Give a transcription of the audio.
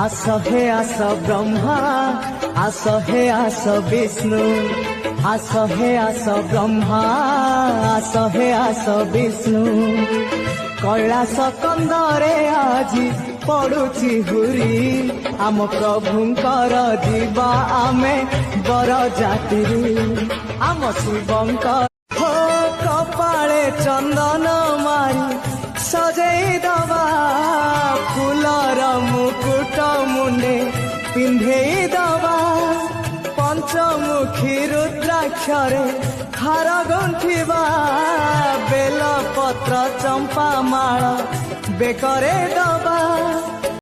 आस हे आस ब्रह्मा आस हे आस विष्णु आस हे आस ब्रह्मा आस हे आस विष्णु कैलास कंदरे आजी पड़ुची हुरी आम प्रभुंकर जीवा आमे बर जाति आम शिवंकर हो कपाळे चंदन मारी सजई दबा फूलर मुकुट मुंडे पिंधेई दबा पंचमुखी रुद्राक्षरे हार गुंथिबा बेल पत्र चंपा माळ बेकरे दबा